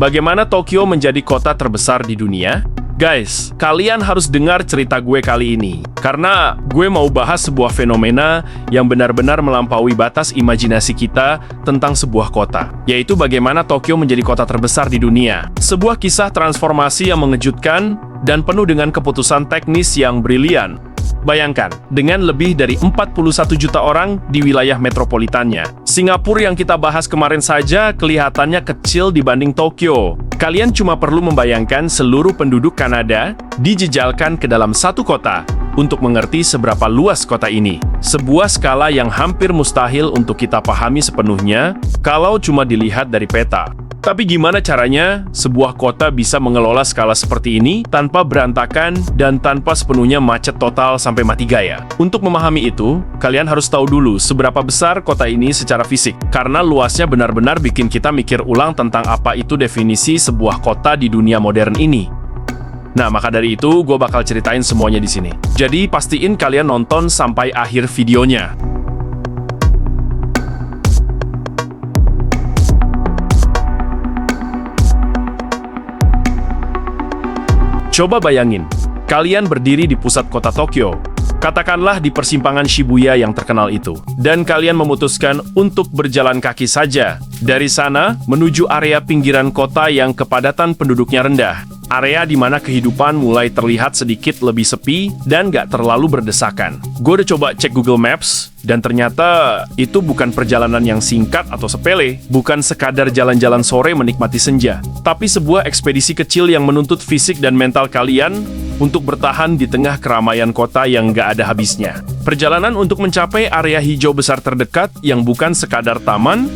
Bagaimana Tokyo menjadi kota terbesar di dunia? Guys, kalian harus dengar cerita gue kali ini. Karena gue mau bahas sebuah fenomena yang benar-benar melampaui batas imajinasi kita tentang sebuah kota. Yaitu bagaimana Tokyo menjadi kota terbesar di dunia. Sebuah kisah transformasi yang mengejutkan dan penuh dengan keputusan teknis yang brilian. Bayangkan, dengan lebih dari 41 juta orang di wilayah metropolitannya. Singapura yang kita bahas kemarin saja kelihatannya kecil dibanding Tokyo. Kalian cuma perlu membayangkan seluruh penduduk Kanada dijejalkan ke dalam satu kota untuk mengerti seberapa luas kota ini. Sebuah skala yang hampir mustahil untuk kita pahami sepenuhnya kalau cuma dilihat dari peta. Tapi gimana caranya sebuah kota bisa mengelola skala seperti ini tanpa berantakan dan tanpa sepenuhnya macet total sampai mati gaya? Untuk memahami itu, kalian harus tahu dulu seberapa besar kota ini secara fisik. Karena luasnya benar-benar bikin kita mikir ulang tentang apa itu definisi sebuah kota di dunia modern ini. Nah, maka dari itu, gue bakal ceritain semuanya di sini. Jadi, pastiin kalian nonton sampai akhir videonya. Coba bayangin, kalian berdiri di pusat kota Tokyo, katakanlah di persimpangan Shibuya yang terkenal itu, dan kalian memutuskan untuk berjalan kaki saja dari sana menuju area pinggiran kota yang kepadatan penduduknya rendah. Area di mana kehidupan mulai terlihat sedikit lebih sepi dan gak terlalu berdesakan. Gue udah coba cek Google Maps, dan ternyata itu bukan perjalanan yang singkat atau sepele, bukan sekadar jalan-jalan sore menikmati senja, tapi sebuah ekspedisi kecil yang menuntut fisik dan mental kalian untuk bertahan di tengah keramaian kota yang gak ada habisnya. Perjalanan untuk mencapai area hijau besar terdekat yang bukan sekadar taman,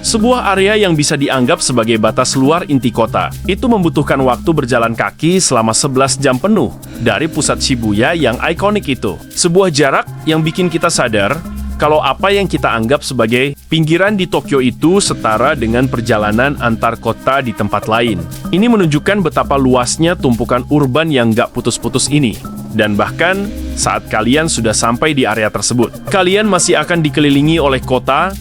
sebuah area yang bisa dianggap sebagai batas luar inti kota. Itu membutuhkan waktu berjalan kaki selama 11 jam penuh dari pusat Shibuya yang ikonik itu. Sebuah jarak yang bikin kita sadar kalau apa yang kita anggap sebagai pinggiran di Tokyo itu setara dengan perjalanan antar kota di tempat lain. Ini menunjukkan betapa luasnya tumpukan urban yang gak putus-putus ini. Dan bahkan saat kalian sudah sampai di area tersebut, kalian masih akan dikelilingi oleh kota,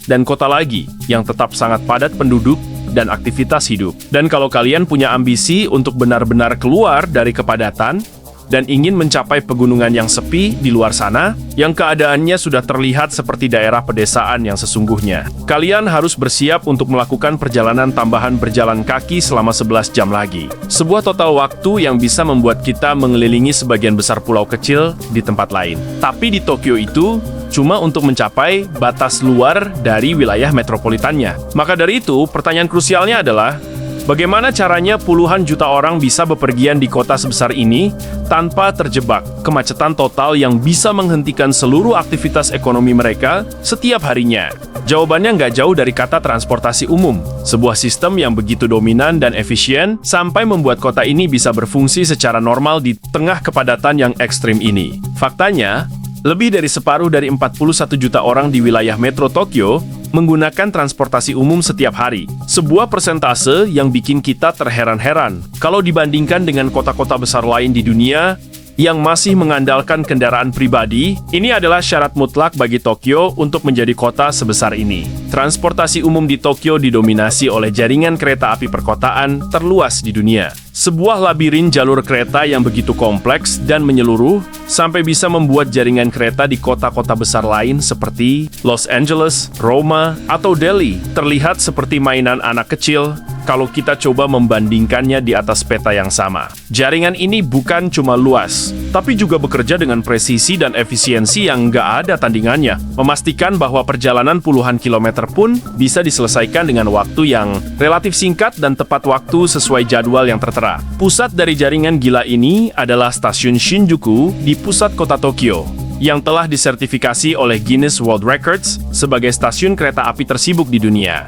dan kota lagi yang tetap sangat padat penduduk dan aktivitas hidup. Dan kalau kalian punya ambisi untuk benar-benar keluar dari kepadatan dan ingin mencapai pegunungan yang sepi di luar sana, yang keadaannya sudah terlihat seperti daerah pedesaan yang sesungguhnya, kalian harus bersiap untuk melakukan perjalanan tambahan berjalan kaki selama 11 jam lagi. Sebuah total waktu yang bisa membuat kita mengelilingi sebagian besar pulau kecil di tempat lain. Tapi di Tokyo itu cuma untuk mencapai batas luar dari wilayah metropolitannya. Maka dari itu, pertanyaan krusialnya adalah, bagaimana caranya puluhan juta orang bisa bepergian di kota sebesar ini tanpa terjebak kemacetan total yang bisa menghentikan seluruh aktivitas ekonomi mereka setiap harinya? Jawabannya nggak jauh dari kata transportasi umum, sebuah sistem yang begitu dominan dan efisien sampai membuat kota ini bisa berfungsi secara normal di tengah kepadatan yang ekstrim ini. Faktanya, lebih dari separuh dari 41 juta orang di wilayah metro Tokyo menggunakan transportasi umum setiap hari. Sebuah persentase yang bikin kita terheran-heran kalau dibandingkan dengan kota-kota besar lain di dunia yang masih mengandalkan kendaraan pribadi. Ini adalah syarat mutlak bagi Tokyo untuk menjadi kota sebesar ini. Transportasi umum di Tokyo didominasi oleh jaringan kereta api perkotaan terluas di dunia. Sebuah labirin jalur kereta yang begitu kompleks dan menyeluruh sampai bisa membuat jaringan kereta di kota-kota besar lain seperti Los Angeles, Roma, atau Delhi terlihat seperti mainan anak kecil kalau kita coba membandingkannya di atas peta yang sama. Jaringan ini bukan cuma luas, tapi juga bekerja dengan presisi dan efisiensi yang nggak ada tandingannya, memastikan bahwa perjalanan puluhan kilometer pun bisa diselesaikan dengan waktu yang relatif singkat dan tepat waktu sesuai jadwal yang tertera. Pusat dari jaringan gila ini adalah stasiun Shinjuku di pusat kota Tokyo, yang telah disertifikasi oleh Guinness World Records sebagai stasiun kereta api tersibuk di dunia.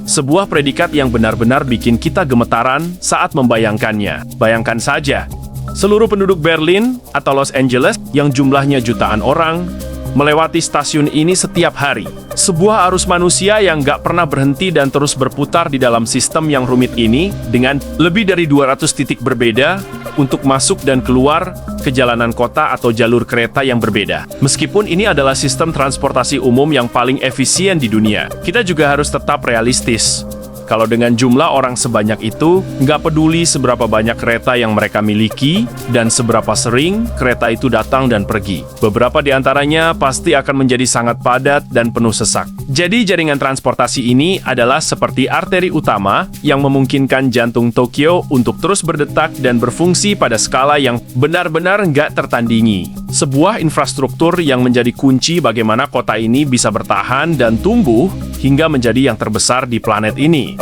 Sebuah predikat yang benar-benar bikin kita gemetaran saat membayangkannya. Bayangkan saja, seluruh penduduk Berlin atau Los Angeles yang jumlahnya jutaan orang melewati stasiun ini setiap hari. Sebuah arus manusia yang gak pernah berhenti dan terus berputar di dalam sistem yang rumit ini dengan lebih dari 200 titik berbeda untuk masuk dan keluar ke jalanan kota atau jalur kereta yang berbeda. Meskipun ini adalah sistem transportasi umum yang paling efisien di dunia, kita juga harus tetap realistis. Kalau dengan jumlah orang sebanyak itu, nggak peduli seberapa banyak kereta yang mereka miliki dan seberapa sering kereta itu datang dan pergi. Beberapa di antaranya pasti akan menjadi sangat padat dan penuh sesak. Jadi jaringan transportasi ini adalah seperti arteri utama yang memungkinkan jantung Tokyo untuk terus berdetak dan berfungsi pada skala yang benar-benar nggak tertandingi. Sebuah infrastruktur yang menjadi kunci bagaimana kota ini bisa bertahan dan tumbuh hingga menjadi yang terbesar di planet ini.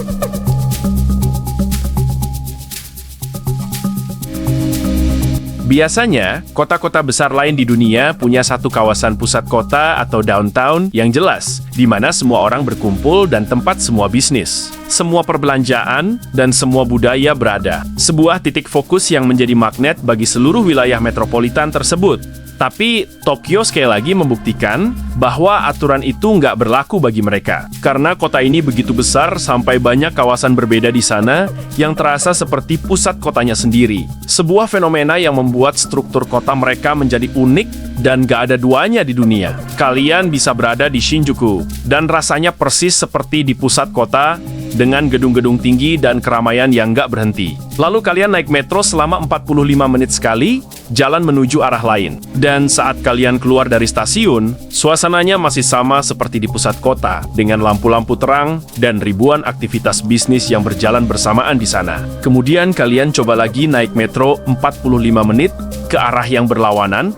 Biasanya, kota-kota besar lain di dunia punya satu kawasan pusat kota atau downtown yang jelas, di mana semua orang berkumpul dan tempat semua bisnis, semua perbelanjaan, dan semua budaya berada. Sebuah titik fokus yang menjadi magnet bagi seluruh wilayah metropolitan tersebut. Tapi, Tokyo sekali lagi membuktikan bahwa aturan itu nggak berlaku bagi mereka. Karena kota ini begitu besar sampai banyak kawasan berbeda di sana yang terasa seperti pusat kotanya sendiri. Sebuah fenomena yang membuat struktur kota mereka menjadi unik dan nggak ada duanya di dunia. Kalian bisa berada di Shinjuku, dan rasanya persis seperti di pusat kota, dengan gedung-gedung tinggi dan keramaian yang nggak berhenti. Lalu kalian naik metro selama 45 menit sekali, jalan menuju arah lain. Dan saat kalian keluar dari stasiun, suasananya masih sama seperti di pusat kota, dengan lampu-lampu terang dan ribuan aktivitas bisnis yang berjalan bersamaan di sana. Kemudian kalian coba lagi naik metro 45 menit ke arah yang berlawanan,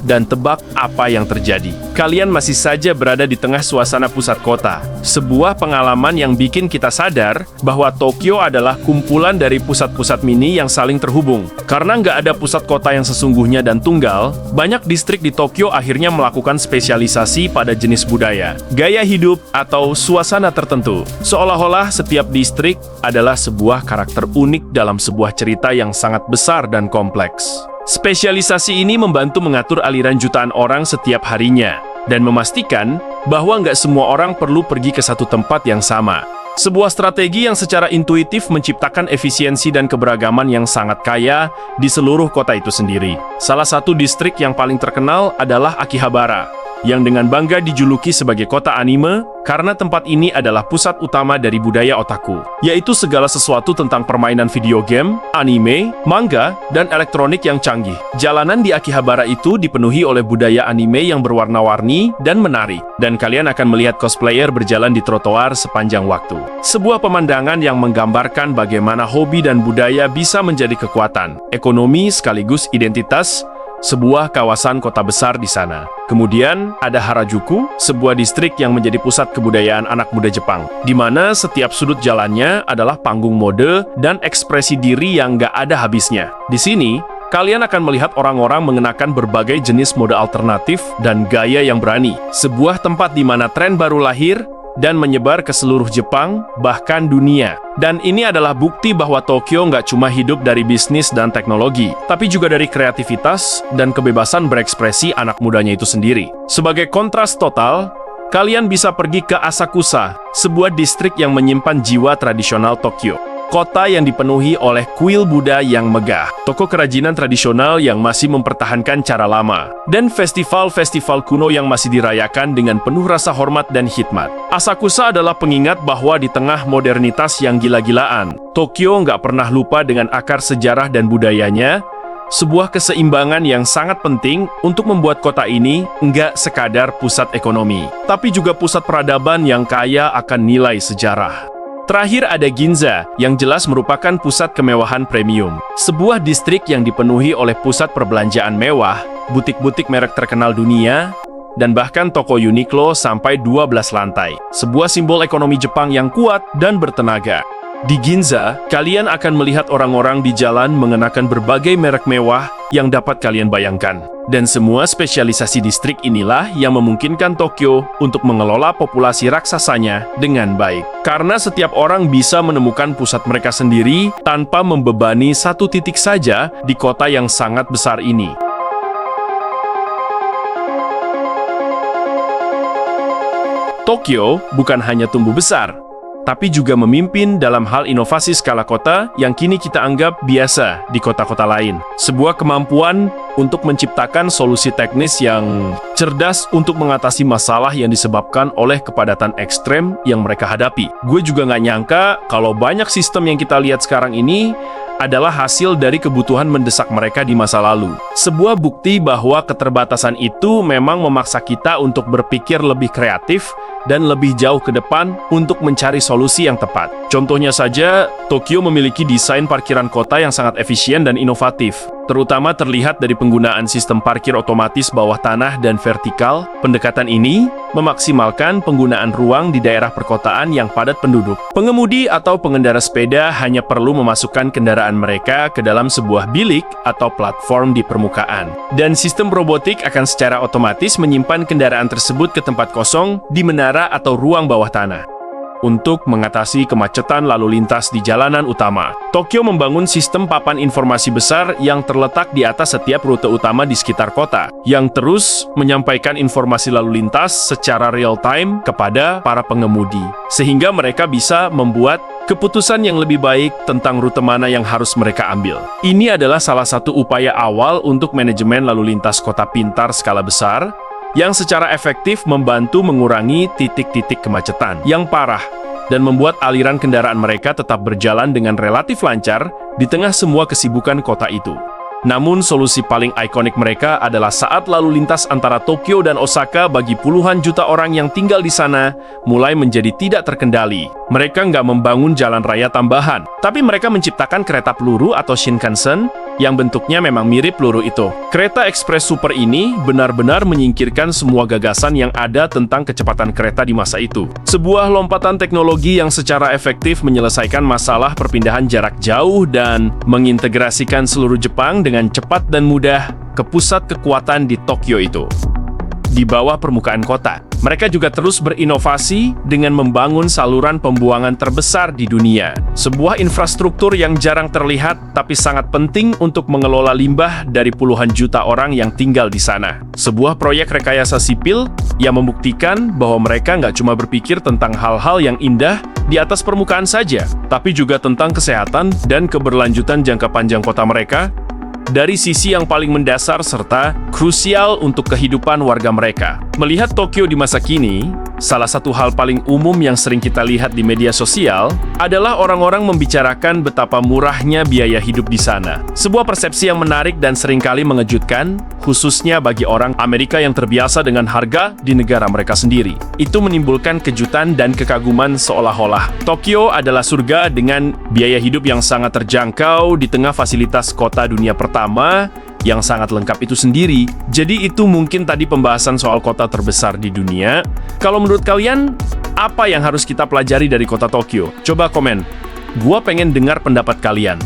dan tebak apa yang terjadi. Kalian masih saja berada di tengah suasana pusat kota. Sebuah pengalaman yang bikin kita sadar bahwa Tokyo adalah kumpulan dari pusat-pusat mini yang saling terhubung. Karena nggak ada pusat kota yang sesungguhnya dan tunggal, banyak distrik di Tokyo akhirnya melakukan spesialisasi pada jenis budaya, gaya hidup, atau suasana tertentu. Seolah-olah setiap distrik adalah sebuah karakter unik dalam sebuah cerita yang sangat besar dan kompleks. Spesialisasi ini membantu mengatur aliran jutaan orang setiap harinya, dan memastikan bahwa nggak semua orang perlu pergi ke satu tempat yang sama. Sebuah strategi yang secara intuitif menciptakan efisiensi dan keberagaman yang sangat kaya di seluruh kota itu sendiri. Salah satu distrik yang paling terkenal adalah Akihabara, yang dengan bangga dijuluki sebagai kota anime karena tempat ini adalah pusat utama dari budaya otaku, yaitu segala sesuatu tentang permainan video game, anime, manga, dan elektronik yang canggih. Jalanan di Akihabara itu dipenuhi oleh budaya anime yang berwarna-warni dan menarik, dan kalian akan melihat cosplayer berjalan di trotoar sepanjang waktu. Sebuah pemandangan yang menggambarkan bagaimana hobi dan budaya bisa menjadi kekuatan, ekonomi sekaligus identitas sebuah kawasan kota besar di sana. Kemudian ada Harajuku, sebuah distrik yang menjadi pusat kebudayaan anak muda Jepang, di mana setiap sudut jalannya adalah panggung mode dan ekspresi diri yang nggak ada habisnya. Di sini, kalian akan melihat orang-orang mengenakan berbagai jenis mode alternatif dan gaya yang berani. Sebuah tempat di mana tren baru lahir dan menyebar ke seluruh Jepang, bahkan dunia. Dan ini adalah bukti bahwa Tokyo nggak cuma hidup dari bisnis dan teknologi, tapi juga dari kreativitas dan kebebasan berekspresi anak mudanya itu sendiri. Sebagai kontras total, kalian bisa pergi ke Asakusa, sebuah distrik yang menyimpan jiwa tradisional Tokyo. Kota yang dipenuhi oleh kuil Buddha yang megah, toko kerajinan tradisional yang masih mempertahankan cara lama, dan festival-festival kuno yang masih dirayakan dengan penuh rasa hormat dan khidmat. Asakusa adalah pengingat bahwa di tengah modernitas yang gila-gilaan, Tokyo nggak pernah lupa dengan akar sejarah dan budayanya, sebuah keseimbangan yang sangat penting untuk membuat kota ini nggak sekadar pusat ekonomi, tapi juga pusat peradaban yang kaya akan nilai sejarah. Terakhir ada Ginza, yang jelas merupakan pusat kemewahan premium. Sebuah distrik yang dipenuhi oleh pusat perbelanjaan mewah, butik-butik merek terkenal dunia, dan bahkan toko Uniqlo sampai 12 lantai. Sebuah simbol ekonomi Jepang yang kuat dan bertenaga. Di Ginza, kalian akan melihat orang-orang di jalan mengenakan berbagai merek mewah yang dapat kalian bayangkan. Dan semua spesialisasi distrik inilah yang memungkinkan Tokyo untuk mengelola populasi raksasanya dengan baik. Karena setiap orang bisa menemukan pusat mereka sendiri tanpa membebani satu titik saja di kota yang sangat besar ini. Tokyo bukan hanya tumbuh besar, tapi juga memimpin dalam hal inovasi skala kota yang kini kita anggap biasa di kota-kota lain. Sebuah kemampuan untuk menciptakan solusi teknis yang cerdas untuk mengatasi masalah yang disebabkan oleh kepadatan ekstrem yang mereka hadapi. Gue juga nggak nyangka kalau banyak sistem yang kita lihat sekarang ini adalah hasil dari kebutuhan mendesak mereka di masa lalu. Sebuah bukti bahwa keterbatasan itu memang memaksa kita untuk berpikir lebih kreatif dan lebih jauh ke depan untuk mencari solusi yang tepat. Contohnya saja, Tokyo memiliki desain parkiran kota yang sangat efisien dan inovatif, terutama terlihat dari penggunaan sistem parkir otomatis bawah tanah dan vertikal. Pendekatan ini memaksimalkan penggunaan ruang di daerah perkotaan yang padat penduduk. Pengemudi atau pengendara sepeda hanya perlu memasukkan kendaraan mereka ke dalam sebuah bilik atau platform di permukaan. Dan sistem robotik akan secara otomatis menyimpan kendaraan tersebut ke tempat kosong di menara atau ruang bawah tanah. Untuk mengatasi kemacetan lalu lintas di jalanan utama, Tokyo membangun sistem papan informasi besar yang terletak di atas setiap rute utama di sekitar kota, yang terus menyampaikan informasi lalu lintas secara real-time kepada para pengemudi, sehingga mereka bisa membuat keputusan yang lebih baik tentang rute mana yang harus mereka ambil. Ini adalah salah satu upaya awal untuk manajemen lalu lintas kota pintar skala besar, yang secara efektif membantu mengurangi titik-titik kemacetan yang parah dan membuat aliran kendaraan mereka tetap berjalan dengan relatif lancar di tengah semua kesibukan kota itu. Namun, solusi paling ikonik mereka adalah saat lalu lintas antara Tokyo dan Osaka bagi puluhan juta orang yang tinggal di sana mulai menjadi tidak terkendali. Mereka nggak membangun jalan raya tambahan, tapi mereka menciptakan kereta peluru atau Shinkansen yang bentuknya memang mirip peluru itu. Kereta ekspres super ini benar-benar menyingkirkan semua gagasan yang ada tentang kecepatan kereta di masa itu. Sebuah lompatan teknologi yang secara efektif menyelesaikan masalah perpindahan jarak jauh dan mengintegrasikan seluruh Jepang dengan cepat dan mudah ke pusat kekuatan di Tokyo itu. Di bawah permukaan kota, mereka juga terus berinovasi dengan membangun saluran pembuangan terbesar di dunia. Sebuah infrastruktur yang jarang terlihat tapi sangat penting untuk mengelola limbah dari puluhan juta orang yang tinggal di sana. Sebuah proyek rekayasa sipil yang membuktikan bahwa mereka nggak cuma berpikir tentang hal-hal yang indah di atas permukaan saja, tapi juga tentang kesehatan dan keberlanjutan jangka panjang kota mereka, dari sisi yang paling mendasar serta krusial untuk kehidupan warga mereka. Melihat Tokyo di masa kini, salah satu hal paling umum yang sering kita lihat di media sosial adalah orang-orang membicarakan betapa murahnya biaya hidup di sana. Sebuah persepsi yang menarik dan seringkali mengejutkan, khususnya bagi orang Amerika yang terbiasa dengan harga di negara mereka sendiri. Itu menimbulkan kejutan dan kekaguman seolah-olah Tokyo adalah surga dengan biaya hidup yang sangat terjangkau di tengah fasilitas kota dunia pertama yang sangat lengkap itu sendiri. Jadi itu mungkin tadi pembahasan soal kota terbesar di dunia. Kalau menurut kalian, apa yang harus kita pelajari dari kota Tokyo? Coba komen. Gua pengen dengar pendapat kalian.